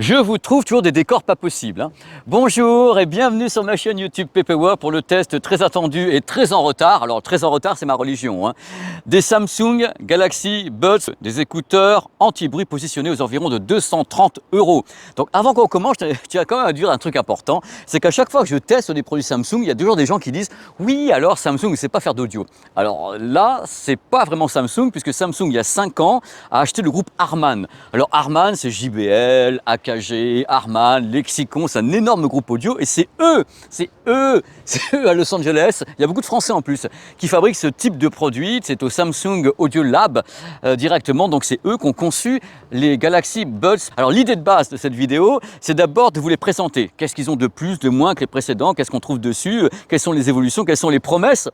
Je vous trouve toujours des décors pas possibles, hein. Bonjour et bienvenue sur ma chaîne YouTube PPWare pour le test très attendu et très en retard. Alors très en retard, c'est ma religion, hein. Des Samsung Galaxy Buds, des écouteurs anti-bruit positionnés aux environs de 230 €. Donc avant qu'on commence, je tiens quand même à dire un truc important, c'est qu'à chaque fois que je teste des produits Samsung, il y a toujours des gens qui disent oui, alors Samsung ne sait pas faire d'audio. Alors là, c'est pas vraiment Samsung puisque Samsung il y a 5 ans a acheté le groupe Harman. Alors Harman, c'est JBL, AKG, Harman, Lexicon, c'est un énorme groupe audio et c'est eux à Los Angeles, il y a beaucoup de Français en plus, qui fabriquent ce type de produit. C'est au Samsung Audio Lab directement, donc c'est eux qui ont conçu les Galaxy Buds. Alors l'idée de base de cette vidéo, c'est d'abord de vous les présenter. Qu'est-ce qu'ils ont de plus, de moins que les précédents, qu'est-ce qu'on trouve dessus, quelles sont les évolutions, quelles sont les promesses.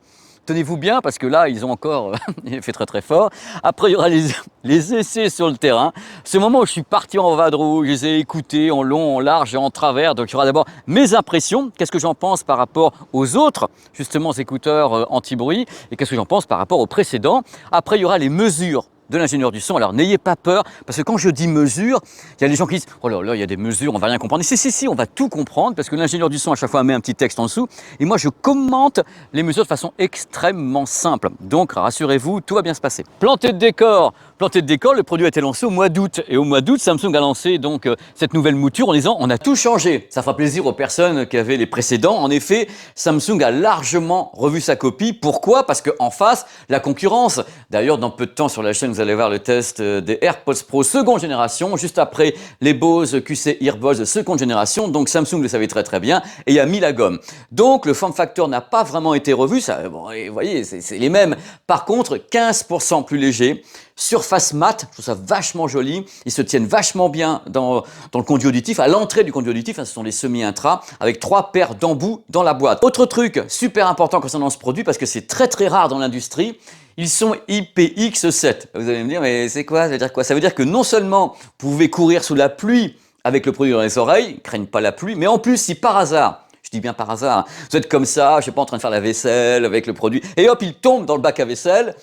Tenez-vous bien parce que là, ils ont encore fait très très fort. Après, il y aura les essais sur le terrain. Ce moment où je suis parti en vadrouille, je les ai écoutés en long, en large et en travers. Donc, il y aura d'abord mes impressions. Qu'est-ce que j'en pense par rapport aux autres, justement, écouteurs anti-bruit. Et qu'est-ce que j'en pense par rapport aux précédents. Après, il y aura les mesures de l'ingénieur du son. Alors n'ayez pas peur, parce que quand je dis mesure, il y a des gens qui disent oh là là, il y a des mesures, on va rien comprendre. Et si, on va tout comprendre, parce que l'ingénieur du son à chaque fois met un petit texte en dessous, et moi je commente les mesures de façon extrêmement simple. Donc rassurez-vous, tout va bien se passer. Planté de décor, le produit a été lancé au mois d'août. Et au mois d'août, Samsung a lancé donc cette nouvelle mouture en disant on a tout changé. Ça fera plaisir aux personnes qui avaient les précédents. En effet, Samsung a largement revu sa copie. Pourquoi? Parce qu'en face, la concurrence. D'ailleurs, dans peu de temps sur la chaîne, vous allez voir le test des AirPods Pro seconde génération, juste après les Bose QC Earbuds de seconde génération. Donc Samsung le savait très très bien et a mis la gomme. Donc le form factor n'a pas vraiment été revu. Ça, bon, vous voyez, c'est les mêmes. Par contre, 15% plus léger. Surface mat, je trouve ça vachement joli. Ils se tiennent vachement bien dans le conduit auditif. À l'entrée du conduit auditif, hein, ce sont les semi-intra avec 3 paires d'embouts dans la boîte. Autre truc super important concernant ce produit, parce que c'est très très rare dans l'industrie, ils sont IPX7. Vous allez me dire, mais c'est quoi? Ça veut dire quoi? Ça veut dire que non seulement vous pouvez courir sous la pluie avec le produit dans les oreilles, ils ne craignent pas la pluie, mais en plus, si par hasard, je dis bien par hasard, vous êtes comme ça, je sais pas, en train de faire la vaisselle avec le produit, et hop, il tombe dans le bac à vaisselle,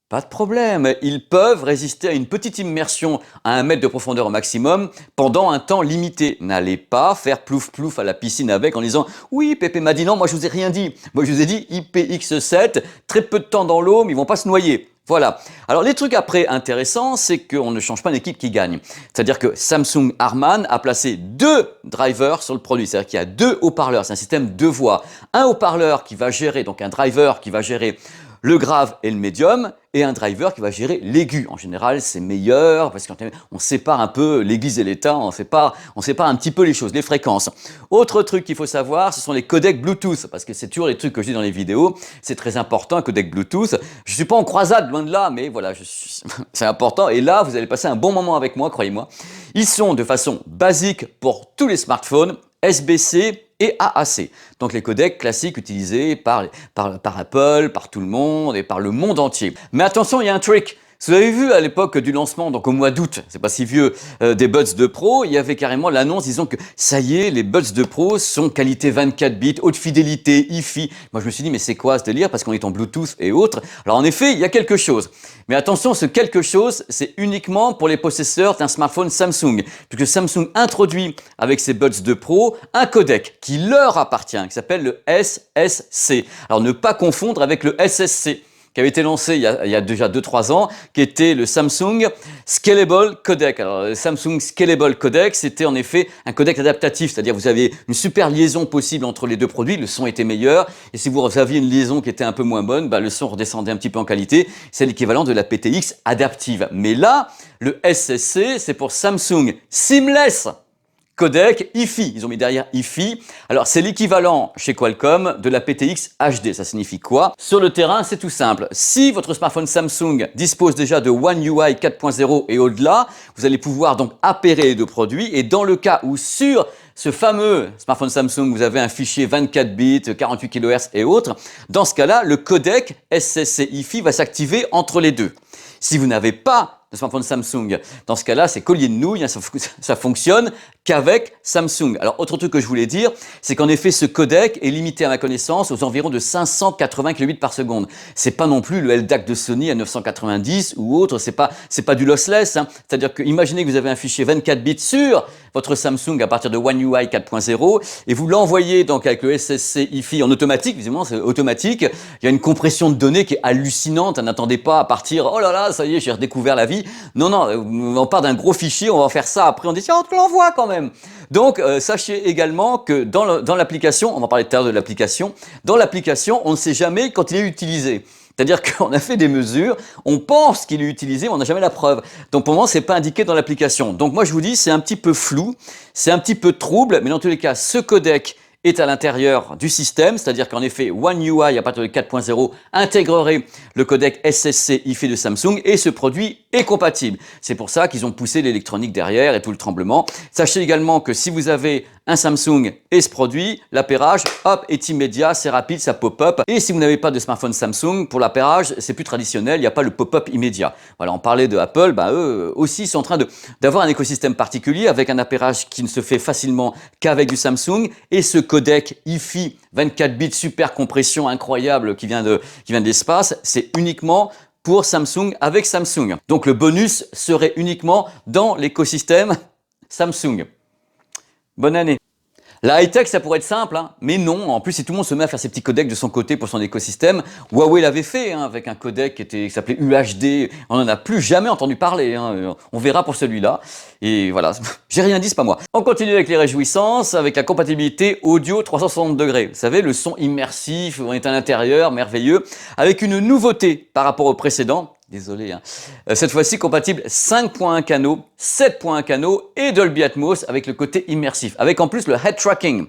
pas de problème, ils peuvent résister à une petite immersion à 1 mètre de profondeur au maximum pendant un temps limité. N'allez pas faire plouf plouf à la piscine avec en disant « Oui, Pépé m'a dit non, moi je vous ai rien dit. Moi je vous ai dit IPX7, très peu de temps dans l'eau, mais ils vont pas se noyer. » Voilà. Alors les trucs après intéressants, c'est qu'on ne change pas une équipe qui gagne. C'est-à-dire que Samsung Harman a placé 2 drivers sur le produit. C'est-à-dire qu'il y a 2 haut-parleurs, c'est un système 2 voix. Un haut-parleur qui va gérer, donc un driver qui va gérer le grave et le médium, et un driver qui va gérer l'aigu. En général, c'est meilleur parce qu'on sépare un peu l'église et l'État, on sépare un petit peu les choses, les fréquences. Autre truc qu'il faut savoir, ce sont les codecs Bluetooth, parce que c'est toujours les trucs que je dis dans les vidéos, c'est très important, un codec Bluetooth. Je suis pas en croisade, loin de là, mais voilà, c'est important. Et là, vous allez passer un bon moment avec moi, croyez-moi. Ils sont de façon basique pour tous les smartphones, SBC et AAC. Donc les codecs classiques utilisés par Apple, par tout le monde et par le monde entier. Mais attention, il y a un trick. Vous avez vu à l'époque du lancement, donc au mois d'août, c'est pas si vieux, des Buds 2 Pro, il y avait carrément l'annonce disant que ça y est, les Buds 2 Pro sont qualité 24 bits, haute fidélité, Hi-Fi. Moi je me suis dit mais c'est quoi ce délire parce qu'on est en Bluetooth et autres. Alors en effet, il y a quelque chose. Mais attention, ce quelque chose, c'est uniquement pour les possesseurs d'un smartphone Samsung. Puisque Samsung introduit avec ses Buds 2 Pro un codec qui leur appartient, qui s'appelle le SSC. Alors ne pas confondre avec le SSC, qui avait été lancé il y a déjà 2-3 ans, qui était le Samsung Scalable Codec. Alors, le Samsung Scalable Codec, c'était en effet un codec adaptatif, c'est-à-dire vous avez une super liaison possible entre les deux produits, le son était meilleur, et si vous aviez une liaison qui était un peu moins bonne, le son redescendait un petit peu en qualité, c'est l'équivalent de la PTX adaptive. Mais là, le SSC, c'est pour Samsung Seamless Codec Hi-Fi, ils ont mis derrière Hi-Fi. Alors c'est l'équivalent chez Qualcomm de la PTX HD. Ça signifie quoi? Sur le terrain, c'est tout simple. Si votre smartphone Samsung dispose déjà de One UI 4.0 et au-delà, vous allez pouvoir donc appairer les deux produits. Et dans le cas où sur ce fameux smartphone Samsung, vous avez un fichier 24 bits, 48 kHz et autres, dans ce cas-là, le codec SSC Hi-Fi va s'activer entre les deux. Si vous n'avez pas de smartphone Samsung. Dans ce cas-là, c'est collier de nouilles, hein, ça fonctionne qu'avec Samsung. Alors, autre truc que je voulais dire, c'est qu'en effet, ce codec est limité à ma connaissance aux environs de 580 kilobits par seconde. C'est pas non plus le LDAC de Sony à 990 ou autre, c'est pas du lossless, hein. C'est-à-dire que imaginez que vous avez un fichier 24 bits sur votre Samsung à partir de One UI 4.0 et vous l'envoyez donc avec le SSC IFI en automatique, visiblement c'est automatique, il y a une compression de données qui est hallucinante, n'attendez pas à partir, oh là là, ça y est, j'ai redécouvert la vie. Non, on part d'un gros fichier, on va faire ça, après on dit tiens, on te l'envoie quand même. Donc sachez également que dans l'application, on va parler tout à l'heure de l'application, dans l'application, on ne sait jamais quand il est utilisé. C'est-à-dire qu'on a fait des mesures, on pense qu'il est utilisé, mais on n'a jamais la preuve. Donc pour le moment, c'est pas indiqué dans l'application. Donc moi je vous dis, c'est un petit peu flou, c'est un petit peu trouble, mais dans tous les cas, ce codec est à l'intérieur du système, c'est-à-dire qu'en effet, One UI à partir de 4.0 intégrerait le codec SSC IFI de Samsung et ce produit est compatible. C'est pour ça qu'ils ont poussé l'électronique derrière et tout le tremblement. Sachez également que si vous avez un Samsung et ce produit, l'appairage, hop, est immédiat, c'est rapide, ça pop-up. Et si vous n'avez pas de smartphone Samsung, pour l'appairage, c'est plus traditionnel, il n'y a pas le pop-up immédiat. Voilà, on parlait de Apple, eux aussi sont en train d'avoir un écosystème particulier avec un appairage qui ne se fait facilement qu'avec du Samsung et ce codec IFI 24 bits super compression incroyable qui vient de l'espace, c'est uniquement pour Samsung avec Samsung. Donc le bonus serait uniquement dans l'écosystème Samsung. Bonne année. La high-tech, ça pourrait être simple, hein, mais non. En plus, si tout le monde se met à faire ses petits codecs de son côté pour son écosystème, Huawei l'avait fait hein, avec un codec qui s'appelait UHD. On n'en a plus jamais entendu parler. Hein. On verra pour celui-là. Et voilà, j'ai rien dit, c'est pas moi. On continue avec les réjouissances, avec la compatibilité audio 360 degrés. Vous savez, le son immersif, on est à l'intérieur, merveilleux, avec une nouveauté par rapport au précédent. Désolé, hein. Cette fois-ci compatible 5.1 canaux, 7.1 canaux et Dolby Atmos avec le côté immersif, avec en plus le head tracking.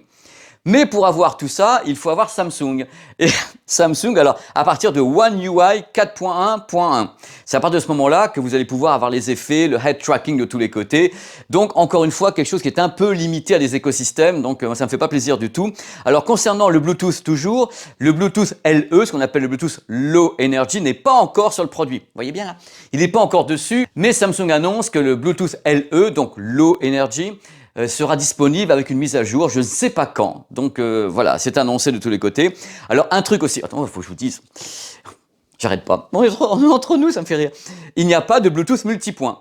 Mais pour avoir tout ça, il faut avoir Samsung. Et Samsung, alors, à partir de One UI 4.1.1. C'est à partir de ce moment-là que vous allez pouvoir avoir les effets, le head tracking de tous les côtés. Donc, encore une fois, quelque chose qui est un peu limité à des écosystèmes. Donc, ça me fait pas plaisir du tout. Alors, concernant le Bluetooth toujours, le Bluetooth LE, ce qu'on appelle le Bluetooth Low Energy, n'est pas encore sur le produit. Vous voyez bien là? Il n'est pas encore dessus. Mais Samsung annonce que le Bluetooth LE, donc Low Energy, sera disponible avec une mise à jour, je ne sais pas quand. Donc voilà, c'est annoncé de tous les côtés. Alors un truc aussi, attends, il faut que je vous dise, j'arrête pas, on est entre nous, ça me fait rire. Il n'y a pas de Bluetooth multipoint.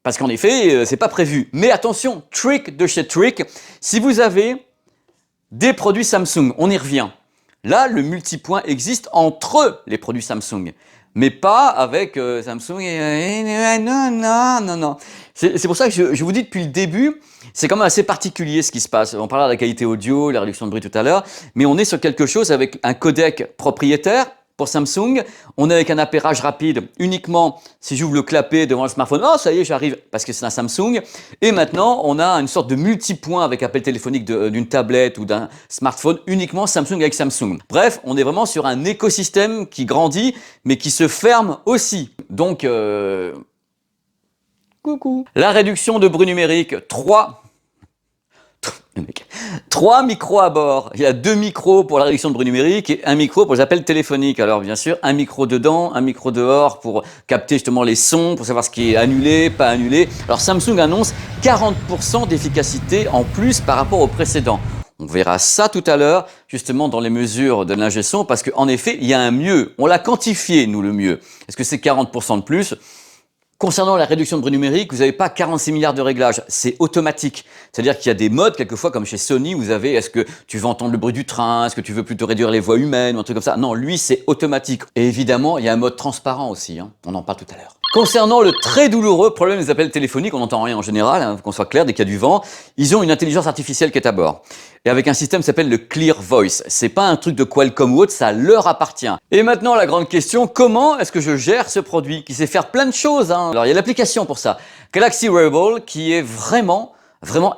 Parce qu'en effet, c'est pas prévu. Mais attention, trick de chez Trick, si vous avez des produits Samsung, on y revient. Là, le multipoint existe entre les produits Samsung. Mais pas avec Samsung et non. C'est pour ça que je vous dis depuis le début, c'est quand même assez particulier ce qui se passe. On parlera de la qualité audio, la réduction de bruit tout à l'heure, mais on est sur quelque chose avec un codec propriétaire pour Samsung. On est avec un appairage rapide uniquement si j'ouvre le clapet devant le smartphone. Oh, ça y est, j'arrive parce que c'est un Samsung. Et maintenant, on a une sorte de multipoint avec appel téléphonique d'une tablette ou d'un smartphone uniquement Samsung avec Samsung. Bref, on est vraiment sur un écosystème qui grandit, mais qui se ferme aussi. Donc, coucou. La réduction de bruit numérique, 3 micros à bord. Il y a 2 micros pour la réduction de bruit numérique et un micro pour les appels téléphoniques. Alors bien sûr, un micro dedans, un micro dehors pour capter justement les sons, pour savoir ce qui est annulé, pas annulé. Alors Samsung annonce 40% d'efficacité en plus par rapport au précédent. On verra ça tout à l'heure, justement dans les mesures de l'ingé son, parce qu'en effet, il y a un mieux. On l'a quantifié, nous, le mieux. Est-ce que c'est 40% de plus ? Concernant la réduction de bruit numérique, vous n'avez pas 46 milliards de réglages, c'est automatique. C'est-à-dire qu'il y a des modes, quelquefois, comme chez Sony, vous avez, est-ce que tu veux entendre le bruit du train, est-ce que tu veux plutôt réduire les voix humaines, ou un truc comme ça. Non, lui, c'est automatique. Et évidemment, il y a un mode transparent aussi, hein. On en parle tout à l'heure. Concernant le très douloureux problème des appels téléphoniques, on n'entend rien en général, hein, qu'on soit clair, dès qu'il y a du vent, ils ont une intelligence artificielle qui est à bord. Et avec un système qui s'appelle le Clear Voice. C'est pas un truc de Qualcomm ou autre, ça leur appartient. Et maintenant, la grande question, comment est-ce que je gère ce produit qui sait faire plein de choses, hein. Alors, il y a l'application pour ça. Galaxy Wearable, qui est vraiment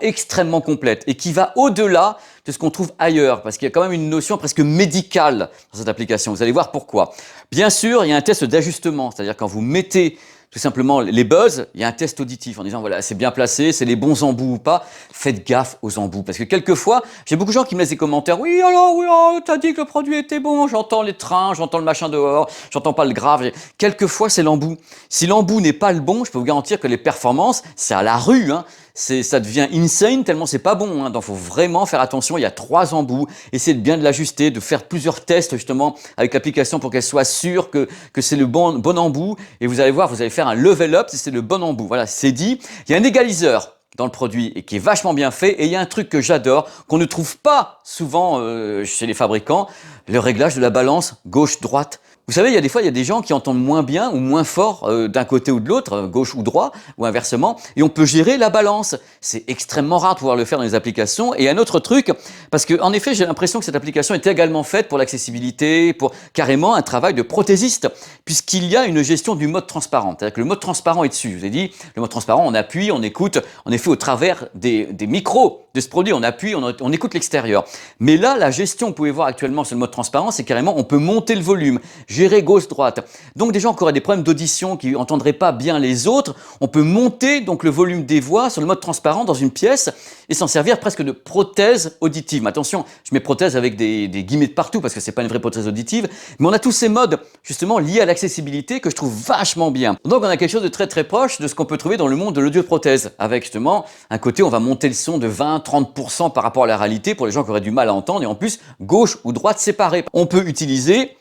extrêmement complète et qui va au-delà de ce qu'on trouve ailleurs, parce qu'il y a quand même une notion presque médicale dans cette application. Vous allez voir pourquoi. Bien sûr, il y a un test d'ajustement, c'est-à-dire quand vous mettez tout simplement les buzz, il y a un test auditif en disant voilà, c'est bien placé, c'est les bons embouts ou pas. Faites gaffe aux embouts parce que quelquefois, j'ai beaucoup de gens qui me laissent des commentaires. Oui, alors, oui, oh, t'as dit que le produit était bon, j'entends les trains, j'entends le machin dehors, j'entends pas le grave. Quelquefois, c'est l'embout. Si l'embout n'est pas le bon, je peux vous garantir que les performances, c'est à la rue, hein. Ça devient insane tellement c'est pas bon, hein. Donc faut vraiment faire attention, il y a 3 embouts, essayez de bien de l'ajuster, de faire plusieurs tests justement avec l'application pour qu'elle soit sûre que c'est le bon embout et vous allez voir, vous allez faire un level up si c'est le bon embout. Voilà, c'est dit. Il y a un égaliseur dans le produit et qui est vachement bien fait et il y a un truc que j'adore, qu'on ne trouve pas souvent chez les fabricants, le réglage de la balance gauche-droite. Vous savez, il y a des fois, il y a des gens qui entendent moins bien ou moins fort d'un côté ou de l'autre, gauche ou droit, ou inversement, et on peut gérer la balance. C'est extrêmement rare de pouvoir le faire dans les applications. Et un autre truc, parce que en effet, j'ai l'impression que cette application est également faite pour l'accessibilité, pour carrément un travail de prothésiste, puisqu'il y a une gestion du mode transparent. C'est-à-dire que le mode transparent est dessus. Je vous ai dit, le mode transparent, on appuie, on écoute, en effet, au travers des micros de ce produit, on appuie, on écoute l'extérieur. Mais là, la gestion, vous pouvez voir actuellement sur le mode transparent, c'est carrément, on peut monter le volume, gérer gauche-droite. Donc des gens qui auraient des problèmes d'audition, qui n'entendraient pas bien les autres, on peut monter donc le volume des voix sur le mode transparent dans une pièce et s'en servir presque de prothèse auditive. Mais attention, je mets prothèse avec des guillemets de partout parce que c'est pas une vraie prothèse auditive, mais on a tous ces modes justement liés à l'accessibilité que je trouve vachement bien. Donc on a quelque chose de très très proche de ce qu'on peut trouver dans le monde de l'audioprothèse, avec justement un côté on va monter le son de 20-30% par rapport à la réalité pour les gens qui auraient du mal à entendre et en plus gauche ou droite séparées. On peut utiliser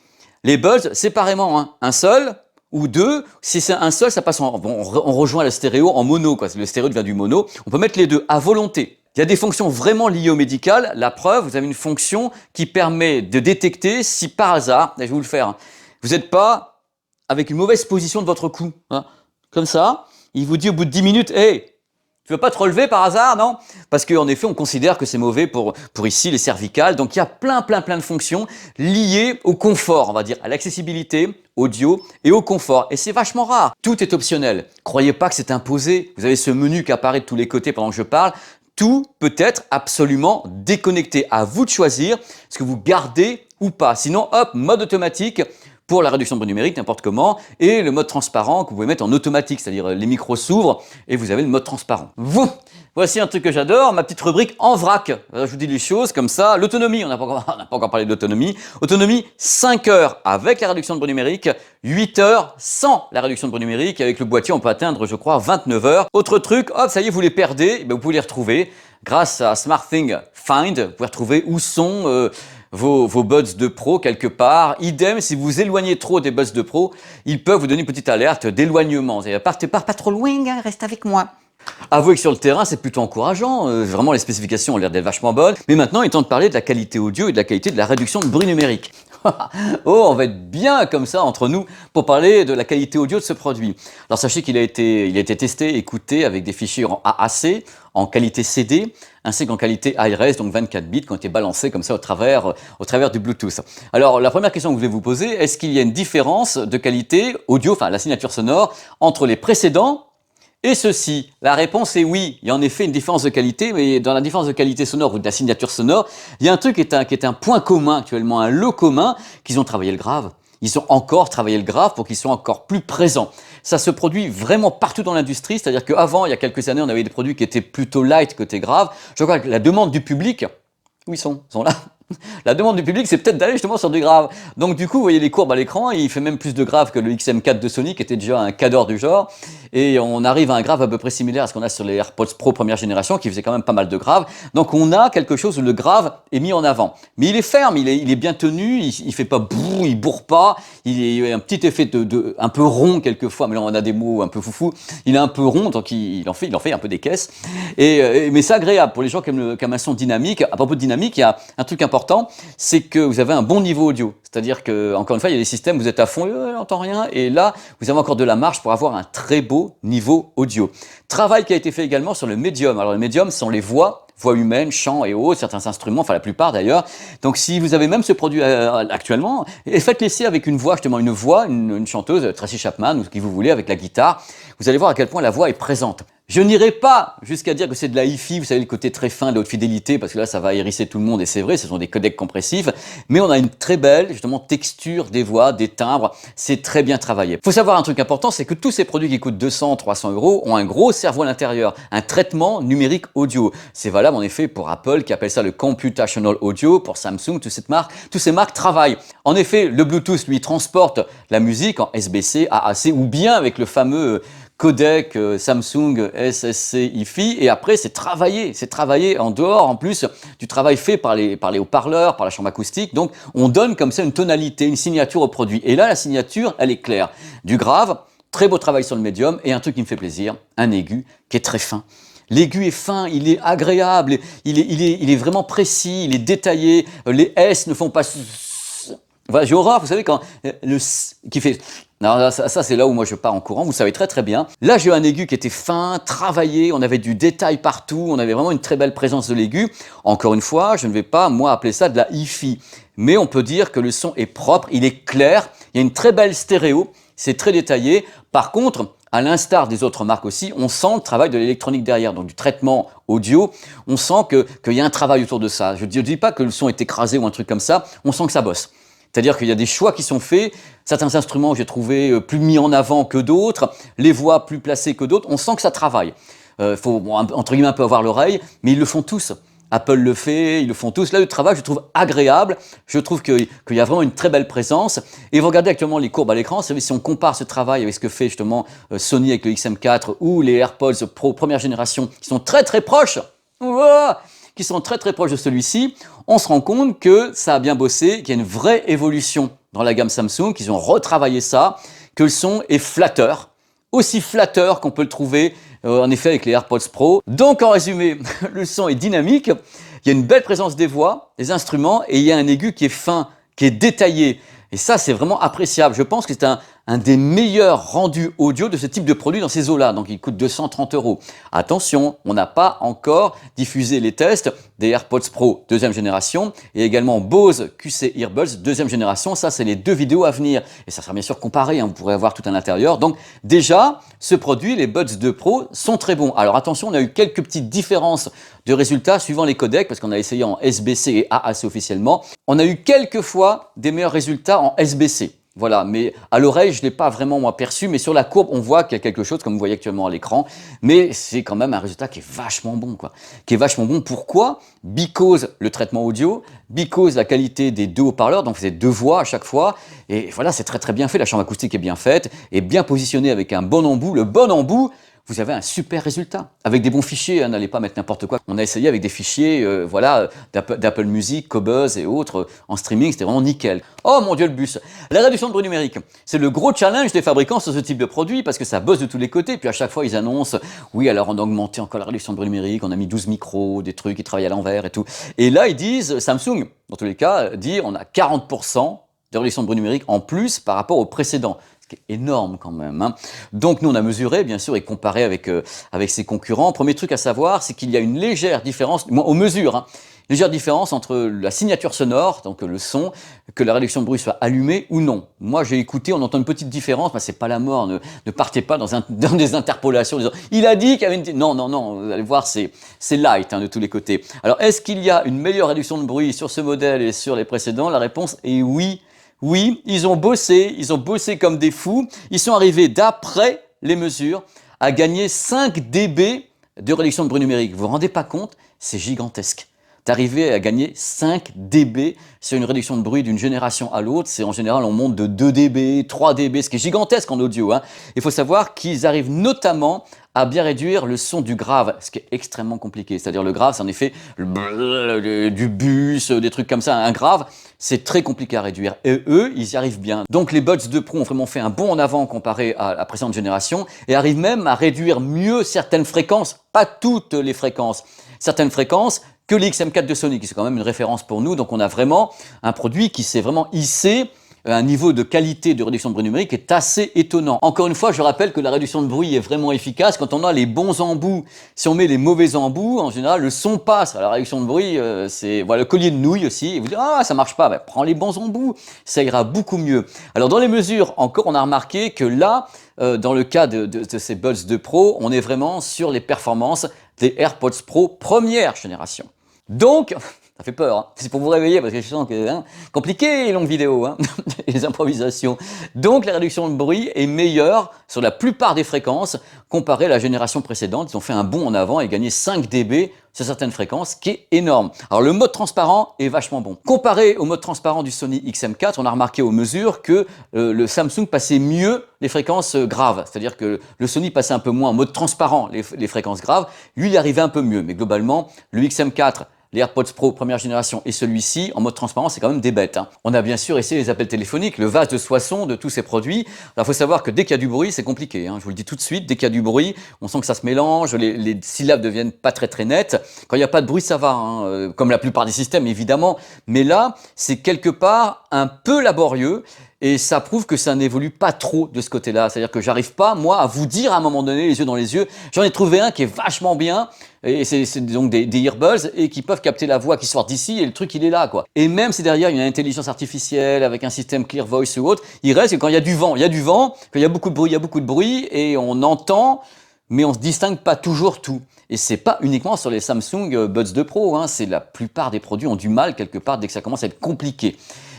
les buzz séparément, hein. Un seul ou 2. Si c'est un seul, ça passe on rejoint le stéréo en mono, quoi. Le stéréo devient du mono. On peut mettre les deux à volonté. Il y a des fonctions vraiment liées au médical. La preuve, vous avez une fonction qui permet de détecter si par hasard, je vais vous le faire, hein, vous n'êtes pas avec une mauvaise position de votre cou, hein. Comme ça, il vous dit au bout de 10 minutes, hey, tu veux pas te relever par hasard, non? Parce qu'en effet, on considère que c'est mauvais pour ici les cervicales. Donc il y a plein de fonctions liées au confort, on va dire, à l'accessibilité audio et au confort. Et c'est vachement rare. Tout est optionnel. Croyez pas que c'est imposé. Vous avez ce menu qui apparaît de tous les côtés pendant que je parle. Tout peut être absolument déconnecté. À vous de choisir ce que vous gardez ou pas. Sinon, hop, mode automatique pour la réduction de bruit numérique, n'importe comment, et le mode transparent que vous pouvez mettre en automatique, c'est-à-dire les micros s'ouvrent et vous avez le mode transparent. Voici un truc que j'adore, ma petite rubrique en vrac. Je vous dis les choses comme ça. L'autonomie, on n'a pas encore parlé d'autonomie. Autonomie, 5 heures avec la réduction de bruit numérique, 8 heures sans la réduction de bruit numérique. Avec le boîtier, on peut atteindre, je crois, 29 heures. Autre truc, hop, ça y est, vous les perdez, vous pouvez les retrouver. Grâce à SmartThings Find, vous pouvez retrouver où sont vos buds de pro quelque part. Idem, si vous éloignez trop des buds de pro, ils peuvent vous donner une petite alerte d'éloignement. Pars pas trop loin, hein, reste avec moi. Avouez que sur le terrain, c'est plutôt encourageant. Vraiment, les spécifications ont l'air d'être vachement bonnes. Mais maintenant, il est temps de parler de la qualité audio et de la qualité de la réduction de bruit numérique. Oh, on va être bien comme ça entre nous pour parler de la qualité audio de ce produit. Alors sachez qu'il a été testé, écouté avec des fichiers en AAC, en qualité CD, ainsi qu'en qualité ARS, donc 24 bits, qui ont été balancés comme ça au travers du Bluetooth. Alors la première question que je vais vous poser, est-ce qu'il y a une différence de qualité audio, enfin la signature sonore, entre les précédents et ceci? La réponse est oui. Il y a en effet une différence de qualité, mais dans la différence de qualité sonore ou de la signature sonore, il y a un truc qui est un point commun actuellement, un lot commun, qu'ils ont travaillé le grave. Ils ont encore travaillé le grave pour qu'ils soient encore plus présents. Ça se produit vraiment partout dans l'industrie, c'est-à-dire qu'avant, il y a quelques années, on avait des produits qui étaient plutôt light côté grave. Je crois que la demande du public, où ils sont là. La demande du public, c'est peut-être d'aller justement sur du grave. Donc du coup, vous voyez les courbes à l'écran, il fait même plus de grave que le XM4 de Sony, qui était déjà un cadre du genre. Et on arrive à un grave à peu près similaire à ce qu'on a sur les AirPods Pro première génération, qui faisait quand même pas mal de grave. Donc on a quelque chose où le grave est mis en avant. Mais il est ferme, il est bien tenu, il fait pas brrr, il bourre pas, il a un petit effet un peu rond quelquefois, mais là on a des mots un peu foufou. Il est un peu rond, donc il en fait un peu des caisses. Mais c'est agréable pour les gens qui aiment un son dynamique. À propos de dynamique, il y a un truc important, c'est que vous avez un bon niveau audio. C'est-à-dire que, encore une fois, il y a des systèmes où vous êtes à fond, il n'entend rien, et là, vous avez encore de la marge pour avoir un très beau niveau audio. Travail qui a été fait également sur le médium. Alors le médium, ce sont les voix humaines, chants et autres, certains instruments, enfin la plupart d'ailleurs. Donc si vous avez même ce produit actuellement, faites l'essai avec une voix, justement une chanteuse, Tracy Chapman, ou ce que vous voulez, avec la guitare. Vous allez voir à quel point la voix est présente. Je n'irai pas jusqu'à dire que c'est de la hi-fi, vous savez, le côté très fin de la haute fidélité, parce que là, ça va hérisser tout le monde, et c'est vrai, ce sont des codecs compressifs, mais on a une très belle, justement, texture des voix, des timbres, c'est très bien travaillé. Il faut savoir un truc important, c'est que tous ces produits qui coûtent 200, 300 euros ont un gros cerveau à l'intérieur, un traitement numérique audio. C'est valable, en effet, pour Apple, qui appelle ça le Computational Audio, pour Samsung, toutes ces marques travaillent. En effet, le Bluetooth, lui, transporte la musique en SBC, AAC, ou bien avec le fameux codec Samsung SSC hi-fi, et après c'est travaillé en dehors en plus du travail fait par les haut-parleurs, par la chambre acoustique, donc on donne comme ça une tonalité, une signature au produit, et là la signature elle est claire, du grave, très beau travail sur le médium, et un truc qui me fait plaisir, un aigu qui est très fin. L'aigu est fin, il est agréable, il est vraiment précis, il est détaillé, les S ne font pas... Voilà, j'ai horreur, vous savez, quand le S qui fait... Non, ça c'est là où moi je pars en courant, vous savez très très bien. Là j'ai eu un aigu qui était fin, travaillé, on avait du détail partout, on avait vraiment une très belle présence de l'aigu. Encore une fois, je ne vais pas moi appeler ça de la hi-fi, mais on peut dire que le son est propre, il est clair, il y a une très belle stéréo, c'est très détaillé. Par contre, à l'instar des autres marques aussi, on sent le travail de l'électronique derrière, donc du traitement audio, on sent qu'il y a un travail autour de ça. Je ne dis pas que le son est écrasé ou un truc comme ça, on sent que ça bosse. C'est-à-dire qu'il y a des choix qui sont faits, certains instruments j'ai trouvé plus mis en avant que d'autres, les voix plus placées que d'autres, on sent que ça travaille. Faut entre guillemets un peu avoir l'oreille, mais ils le font tous. Apple le fait, ils le font tous. Là, le travail, je trouve agréable. Je trouve qu'il y a vraiment une très belle présence. Et vous regardez actuellement les courbes à l'écran. Vous savez, si on compare ce travail avec ce que fait justement Sony avec le XM4 ou les AirPods Pro première génération, qui sont très très proches, qui sont très très proches de celui-ci, on se rend compte que ça a bien bossé, qu'il y a une vraie évolution dans la gamme Samsung, qu'ils ont retravaillé ça, que le son est flatteur, aussi flatteur qu'on peut le trouver en effet avec les AirPods Pro. Donc en résumé, le son est dynamique, il y a une belle présence des voix, des instruments, et il y a un aigu qui est fin, qui est détaillé. Et ça, c'est vraiment appréciable. Je pense que c'est un des meilleurs rendus audio de ce type de produit dans ces eaux-là. Donc, il coûte 230 euros. Attention, on n'a pas encore diffusé les tests des AirPods Pro deuxième génération et également Bose QC Earbuds deuxième génération. Ça, c'est les deux vidéos à venir. Et ça sera bien sûr comparé, hein, vous pourrez voir tout à l'intérieur. Donc, déjà, ce produit, les Buds 2 Pro, sont très bons. Alors, attention, on a eu quelques petites différences de résultats suivant les codecs, parce qu'on a essayé en SBC et AAC officiellement. On a eu quelques fois des meilleurs résultats en SBC. Voilà, mais à l'oreille, je ne l'ai pas vraiment moi perçu, mais sur la courbe, on voit qu'il y a quelque chose, comme vous voyez actuellement à l'écran, mais c'est quand même un résultat qui est vachement bon, quoi. Qui est vachement bon, pourquoi? Because le traitement audio, because la qualité des deux haut-parleurs, donc c'est deux voix à chaque fois, et voilà, c'est très très bien fait, la chambre acoustique est bien faite, et bien positionnée avec un bon embout, le bon embout, vous avez un super résultat, avec des bons fichiers, hein, n'allez pas mettre n'importe quoi. On a essayé avec des fichiers voilà, d'Apple Music, Qobuz et autres en streaming, c'était vraiment nickel. Oh mon Dieu le bus. La réduction de bruit numérique, c'est le gros challenge des fabricants sur ce type de produit parce que ça bosse de tous les côtés, puis à chaque fois ils annoncent, oui alors on a augmenté encore la réduction de bruit numérique, on a mis 12 micros, des trucs qui travaillent à l'envers et tout. Et là ils disent, Samsung, dans tous les cas, dit on a 40% de réduction de bruit numérique en plus par rapport au précédent. Ce qui est énorme quand même, hein. Donc nous on a mesuré bien sûr et comparé avec ses concurrents. Premier truc à savoir, c'est qu'il y a une légère différence, on mesure, hein, légère différence entre la signature sonore, donc le son, que la réduction de bruit soit allumée ou non. Moi j'ai écouté, on entend une petite différence, mais c'est pas la mort, ne partez pas dans des interpolations en disant il a dit qu'il y avait une... Non, vous allez voir, c'est light, hein, de tous les côtés. Alors est-ce qu'il y a une meilleure réduction de bruit sur ce modèle et sur les précédents? La réponse est oui. Oui, ils ont bossé comme des fous. Ils sont arrivés, d'après les mesures, à gagner 5 dB de réduction de bruit numérique. Vous vous rendez pas compte? C'est gigantesque. D'arriver à gagner 5 dB sur une réduction de bruit d'une génération à l'autre, c'est en général on monte de 2 dB, 3 dB, ce qui est gigantesque en audio, hein. Il faut savoir qu'ils arrivent notamment à bien réduire le son du grave, ce qui est extrêmement compliqué. C'est-à-dire le grave, c'est en effet du bus, des trucs comme ça. Un grave, c'est très compliqué à réduire. Et eux, ils y arrivent bien. Donc les Buds 2 Pro ont vraiment fait un bond en avant comparé à la précédente génération et arrivent même à réduire mieux certaines fréquences, pas toutes les fréquences, certaines fréquences que les XM4 de Sony, qui c'est quand même une référence pour nous. Donc on a vraiment un produit qui s'est vraiment hissé un niveau de qualité de réduction de bruit numérique est assez étonnant. Encore une fois, je rappelle que la réduction de bruit est vraiment efficace quand on a les bons embouts. Si on met les mauvais embouts, en général, le son passe. Alors, la réduction de bruit, c'est voilà, le collier de nouilles aussi. Et vous dites, ah, ça marche pas. Ben, prends les bons embouts, ça ira beaucoup mieux. Alors, dans les mesures, encore, on a remarqué que là, dans le cas de ces Buds 2 Pro, on est vraiment sur les performances des AirPods Pro première génération. Donc, ça fait peur, hein. C'est pour vous réveiller parce que je sens que compliqué les longues vidéos, hein, les improvisations. Donc la réduction de bruit est meilleure sur la plupart des fréquences comparée à la génération précédente. Ils ont fait un bond en avant et gagné 5 dB sur certaines fréquences, ce qui est énorme. Alors le mode transparent est vachement bon. Comparé au mode transparent du Sony XM4, on a remarqué aux mesures que le Samsung passait mieux les fréquences graves. C'est-à-dire que le Sony passait un peu moins en mode transparent les fréquences graves. Lui, il arrivait un peu mieux. Mais globalement, le XM4, les AirPods Pro première génération et celui-ci, en mode transparent, c'est quand même des bêtes, hein. On a bien sûr essayé les appels téléphoniques, le vase de Soissons de tous ces produits. Alors, il faut savoir que dès qu'il y a du bruit, c'est compliqué, hein. Je vous le dis tout de suite, dès qu'il y a du bruit, on sent que ça se mélange, les syllabes deviennent pas très nettes. Quand il n'y a pas de bruit, ça va, hein, comme la plupart des systèmes, évidemment. Mais là, c'est quelque part un peu laborieux. Et ça prouve que ça n'évolue pas trop de ce côté-là. C'est-à-dire que j'arrive pas, moi, à vous dire à un moment donné, les yeux dans les yeux. J'en ai trouvé un qui est vachement bien, et c'est donc des earbuds, et qui peuvent capter la voix qui sort d'ici, et le truc, il est là, quoi. Et même si derrière, il y a une intelligence artificielle, avec un système Clear Voice ou autre, il reste que quand il y a du vent, il y a du vent, quand il y a beaucoup de bruit, il y a beaucoup de bruit, et on entend, mais on se distingue pas toujours tout. Et c'est pas uniquement sur les Samsung Buds 2 Pro, hein, c'est la plupart des produits ont du mal quelque part dès que ça commence à être compliqué.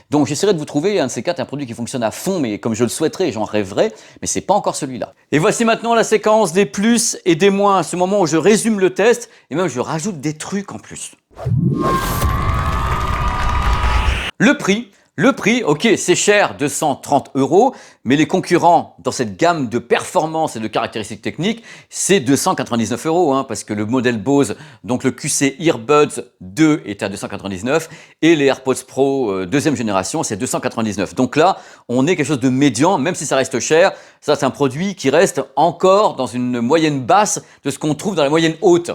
Donc j'essaierai de vous trouver un de ces quatre, un produit qui fonctionne à fond, mais comme je le souhaiterais, j'en rêverais, mais c'est pas encore celui-là. Et voici maintenant la séquence des plus et des moins, ce moment où je résume le test, et même je rajoute des trucs en plus. Le prix, ok, c'est cher, 230 €, mais les concurrents dans cette gamme de performance et de caractéristiques techniques, c'est 299 €, hein, parce que le modèle Bose, donc le QC Earbuds 2 est à 299 et les AirPods Pro deuxième génération, c'est 299. Donc là, on est quelque chose de médian, même si ça reste cher. Ça, c'est un produit qui reste encore dans une moyenne basse de ce qu'on trouve dans la moyenne haute.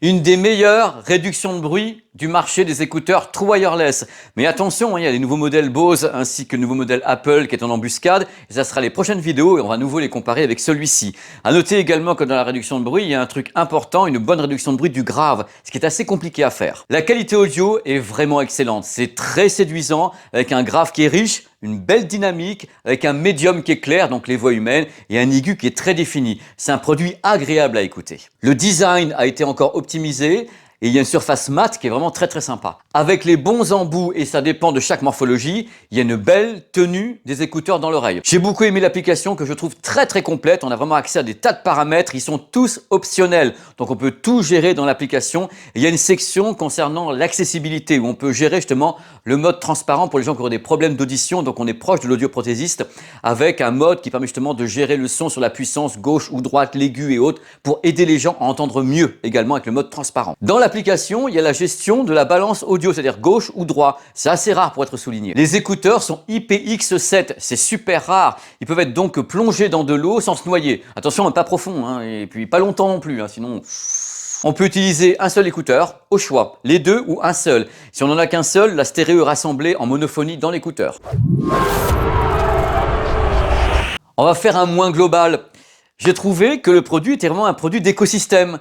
Une des meilleures réductions de bruit du marché des écouteurs True Wireless. Mais attention, il y a les nouveaux modèles Bose ainsi que le nouveau modèle Apple qui est en embuscade. Et ça sera les prochaines vidéos et on va à nouveau les comparer avec celui-ci. À noter également que dans la réduction de bruit, il y a un truc important, une bonne réduction de bruit du grave, ce qui est assez compliqué à faire. La qualité audio est vraiment excellente. C'est très séduisant avec un grave qui est riche, une belle dynamique, avec un médium qui est clair, donc les voix humaines, et un aigu qui est très défini. C'est un produit agréable à écouter. Le design a été encore optimisé, et il y a une surface mate qui est vraiment très sympa. Avec les bons embouts, et ça dépend de chaque morphologie, il y a une belle tenue des écouteurs dans l'oreille. J'ai beaucoup aimé l'application que je trouve très complète. On a vraiment accès à des tas de paramètres, ils sont tous optionnels. Donc on peut tout gérer dans l'application. Il y a une section concernant l'accessibilité où on peut gérer justement le mode transparent pour les gens qui ont des problèmes d'audition. Donc on est proche de l'audioprothésiste avec un mode qui permet justement de gérer le son sur la puissance gauche ou droite, l'aigu et autres pour aider les gens à entendre mieux également avec le mode transparent. Dans l'application, il y a la gestion de la balance audio, c'est-à-dire gauche ou droit. C'est assez rare pour être souligné. Les écouteurs sont IPX7, c'est super rare. Ils peuvent être donc plongés dans de l'eau sans se noyer. Attention, pas profond, hein, et puis pas longtemps non plus, hein, sinon... On peut utiliser un seul écouteur, au choix, les deux ou un seul. Si on n'en a qu'un seul, la stéréo est rassemblée en monophonie dans l'écouteur. On va faire un moins global. J'ai trouvé que le produit était vraiment un produit d'écosystème.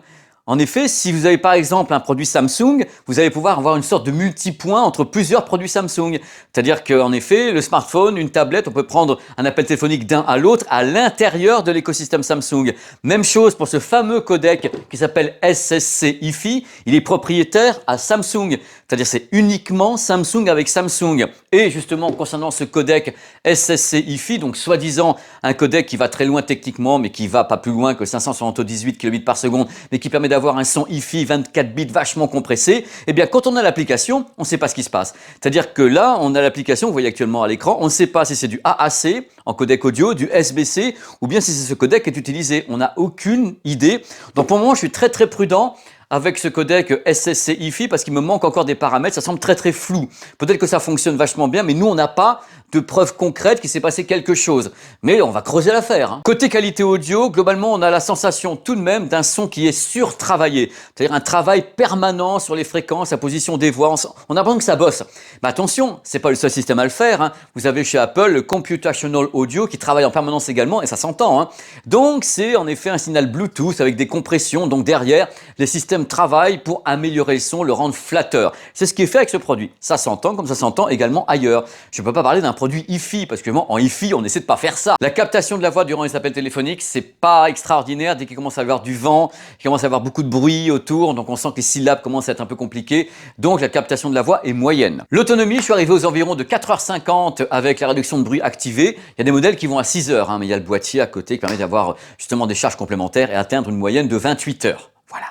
En effet, si vous avez par exemple un produit Samsung, vous allez pouvoir avoir une sorte de multipoint entre plusieurs produits Samsung. C'est-à-dire qu'en effet, le smartphone, une tablette, on peut prendre un appel téléphonique d'un à l'autre à l'intérieur de l'écosystème Samsung. Même chose pour ce fameux codec qui s'appelle SSC Hi-Fi. Il est propriétaire à Samsung. C'est-à-dire c'est uniquement Samsung avec Samsung. Et justement, concernant ce codec SSC Hi-Fi, donc soi-disant un codec qui va très loin techniquement, mais qui va pas plus loin que 578 kbps, mais qui permet d'avoir un son Hi-Fi 24 bits vachement compressé, eh bien quand on a l'application, on ne sait pas ce qui se passe. C'est-à-dire que là, on a l'application, vous voyez actuellement à l'écran, on ne sait pas si c'est du AAC en codec audio, du SBC, ou bien si c'est ce codec qui est utilisé. On n'a aucune idée. Donc pour le moment, je suis très prudent avec ce codec SSC Hi-Fi parce qu'il me manque encore des paramètres, ça semble très flou. Peut-être que ça fonctionne vachement bien, mais nous on n'a pas de preuves concrètes qu'il s'est passé quelque chose. Mais on va creuser l'affaire, hein. Côté qualité audio, globalement on a la sensation tout de même d'un son qui est surtravaillé. C'est-à-dire un travail permanent sur les fréquences, la position des voix, on a l'impression que ça bosse. Mais attention, c'est pas le seul système à le faire, hein. Vous avez chez Apple le Computational Audio qui travaille en permanence également et ça s'entend, hein. Donc c'est en effet un signal Bluetooth avec des compressions, donc derrière les systèmes système travaille pour améliorer le son, le rendre flatteur. C'est ce qui est fait avec ce produit. Ça s'entend comme ça s'entend également ailleurs. Je ne peux pas parler d'un produit hi-fi parce que en hi-fi, on essaie de pas faire ça. La captation de la voix durant les appels téléphoniques, c'est pas extraordinaire dès qu'il commence à y avoir du vent, qu'il commence à y avoir beaucoup de bruit autour, donc on sent que les syllabes commencent à être un peu compliquées. Donc la captation de la voix est moyenne. L'autonomie, je suis arrivé aux environs de 4h50 avec la réduction de bruit activée. Il y a des modèles qui vont à 6 heures, mais il y a le boîtier à côté qui permet d'avoir justement des charges complémentaires et atteindre une moyenne de 28 heures. Voilà.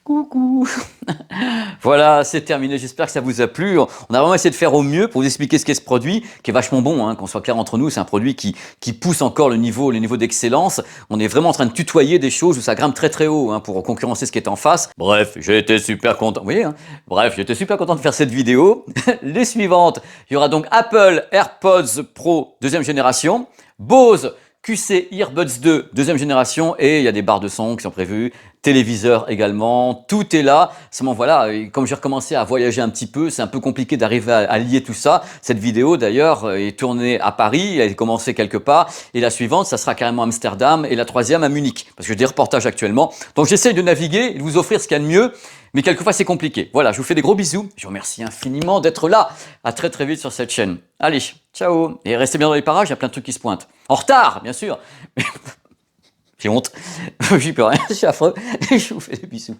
Coucou. Voilà, c'est terminé. J'espère que ça vous a plu. On a vraiment essayé de faire au mieux pour vous expliquer ce qu'est ce produit, qui est vachement bon, qu'on soit clair entre nous. C'est un produit qui pousse encore le niveau d'excellence. On est vraiment en train de tutoyer des choses où ça grimpe très très haut pour concurrencer ce qui est en face. Bref, j'ai été super content. Vous voyez, bref, j'ai été super content de faire cette vidéo. Les suivantes, il y aura donc Apple AirPods Pro deuxième génération, Bose QC Earbuds 2, deuxième génération, et il y a des barres de son qui sont prévues, téléviseur également, tout est là. Seulement voilà, comme j'ai recommencé à voyager un petit peu, c'est un peu compliqué d'arriver à lier tout ça. Cette vidéo d'ailleurs est tournée à Paris, elle a commencé quelque part, et la suivante, ça sera carrément à Amsterdam, et la troisième à Munich, parce que j'ai des reportages actuellement. Donc j'essaye de naviguer et de vous offrir ce qu'il y a de mieux, mais quelquefois c'est compliqué. Voilà, je vous fais des gros bisous, je vous remercie infiniment d'être là. À très très vite sur cette chaîne. Allez, ciao, et restez bien dans les parages, il y a plein de trucs qui se pointent. En retard, bien sûr. J'ai honte, j'y peux rien, c'est affreux, et je vous fais des bisous.